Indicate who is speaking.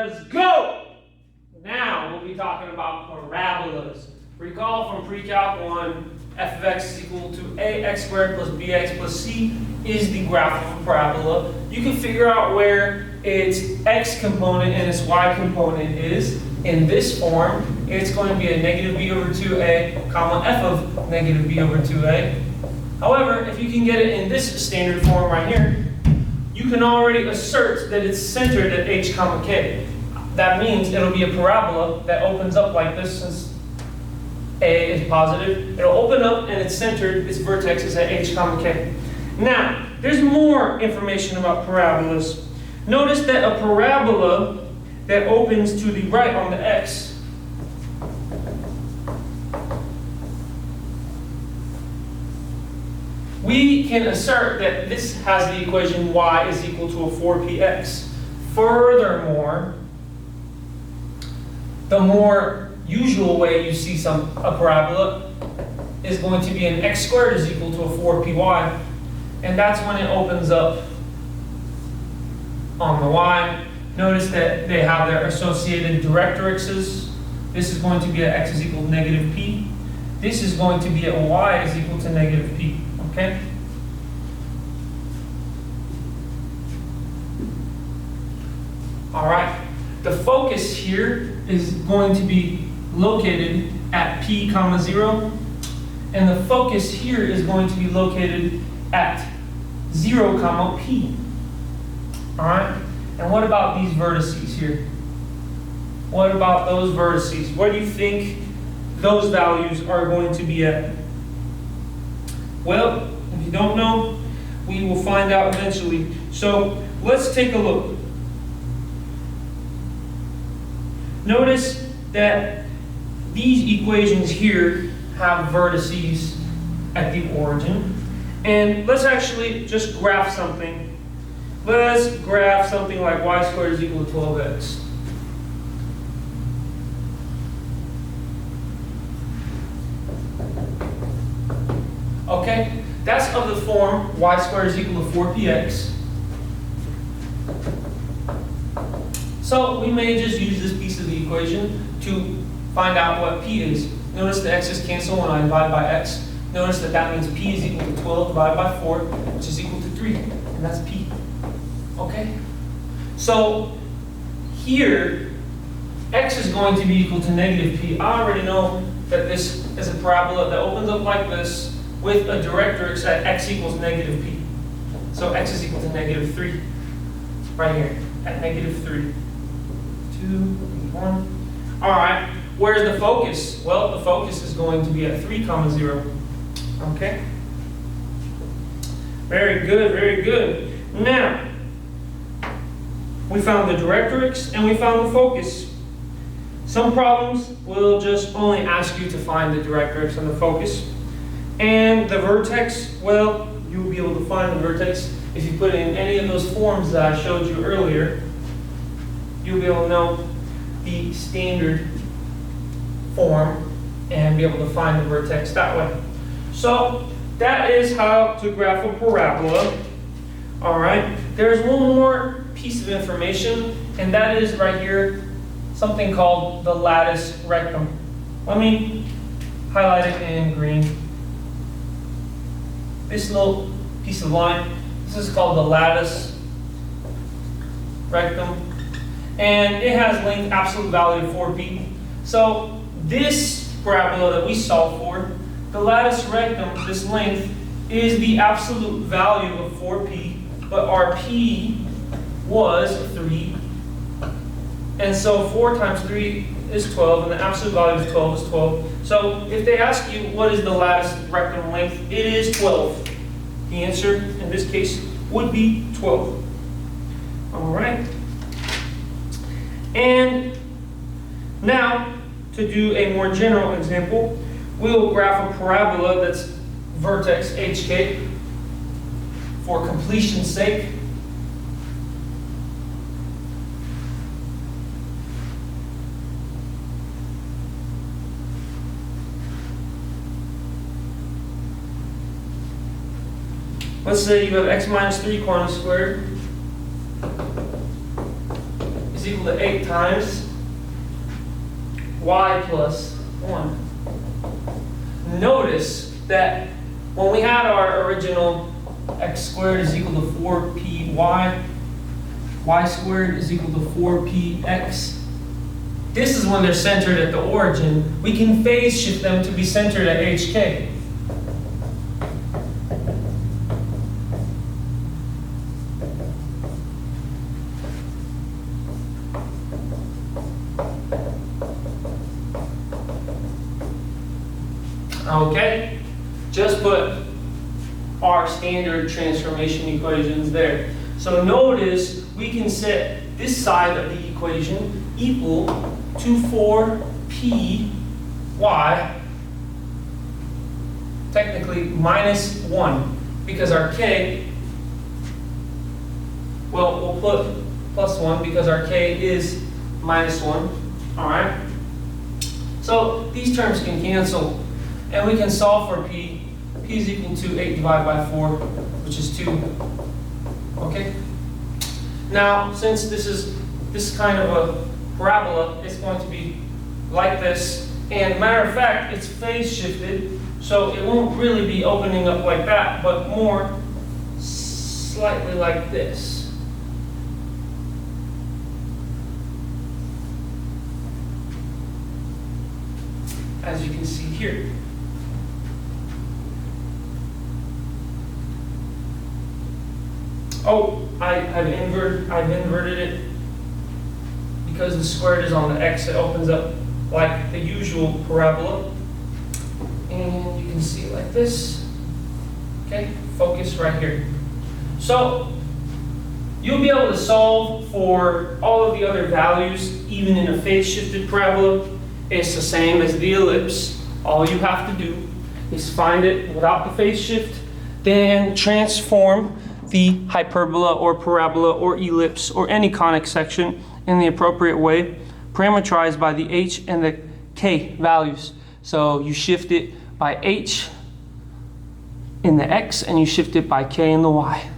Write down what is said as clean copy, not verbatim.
Speaker 1: Let's go! Now we'll be talking about parabolas. Recall from pre-calc 1, f of x is equal to ax squared plus bx plus c is the graph of a parabola. You can figure out where its x component and its y component is. In this form, it's going to be a negative b over 2a, comma f of negative b over 2a. However, if you can get it in this standard form right here, you can already assert that it's centered at h comma k. That means it'll be a parabola that opens up like this, since a is positive. It'll open up and it's centered, its vertex is at h comma k. Now, there's more information about parabolas. Notice that a parabola that opens to the right on the x we can assert that this has the equation y is equal to a 4px. Furthermore, the more usual way you see a parabola is going to be an x squared is equal to a 4py. And that's when it opens up on the y. Notice that they have their associated directrixes. This is going to be at x is equal to negative p. This is going to be at y is equal to negative p. Okay? All right. The focus here is going to be located at p comma 0, and the focus here is going to be located at 0 comma p. All right. And what about these vertices here? What about those vertices? Where do you think those values are going to be at? Well, if you don't know, we will find out eventually. So let's take a look. Notice that these equations here have vertices at the origin. And let's actually just graph something. Let's graph something like y squared is equal to 12x. Okay, that's of the form y squared is equal to 4px. So we may just use this piece of the equation to find out what p is. Notice the x's cancel when I divide by x. Notice that that means p is equal to 12 divided by 4, which is equal to 3, and that's p. Okay? So here, x is going to be equal to negative p. I already know that this is a parabola that opens up like this with a directrix at x equals negative p. So x is equal to negative 3, right here, at negative 3. 2, 1. All right, where's the focus? Well, the focus is going to be at 3 comma 0. Okay? Very good, very good. Now, we found the directrix and we found the focus. Some problems will just only ask you to find the directrix and the focus. And the vertex, well, you'll be able to find the vertex if you put it in any of those forms that I showed you earlier. You'll be able to know the standard form and be able to find the vertex that way. So that is how to graph a parabola. All right, there's one more piece of information, and that is right here, something called the lattice rectum. Let me highlight it in green. This little piece of line, this is called the lattice rectum, and it has length absolute value of 4p. So this parabola that we solved for, the lattice rectum, this length, is the absolute value of 4p, but our p was 3. And so 4 times 3 is 12, and the absolute value of 12 is 12. So if they ask you what is the lattice rectum length, it is 12. The answer in this case would be 12. All right. And now, to do a more general example, we will graph a parabola that's vertex hk for completion's sake. Let's say you have x minus 3 corn squared is equal to 8 times y plus 1. Notice that when we had our original x squared is equal to 4py, y squared is equal to 4px, this is when they're centered at the origin. We can phase shift them to be centered at hk. Okay, just put our standard transformation equations there. So notice we can set this side of the equation equal to 4py, technically minus 1, because our k, well, we'll put plus 1 because our k is minus 1, all right? So these terms can cancel. And we can solve for p. P is equal to 8 divided by 4, which is 2. Okay? Now, since this is kind of a parabola, it's going to be like this. And matter of fact, it's phase shifted, so it won't really be opening up like that, but more slightly like this. As you can see here. Oh, I've inverted it because the squared is on the x. It opens up like the usual parabola, and you can see it like this. Okay, focus right here. So you'll be able to solve for all of the other values, even in a phase shifted parabola. It's the same as the ellipse. All you have to do is find it without the phase shift, then transform the hyperbola or parabola or ellipse or any conic section in the appropriate way, parameterized by the h and the k values. So you shift it by h in the x and you shift it by k in the y.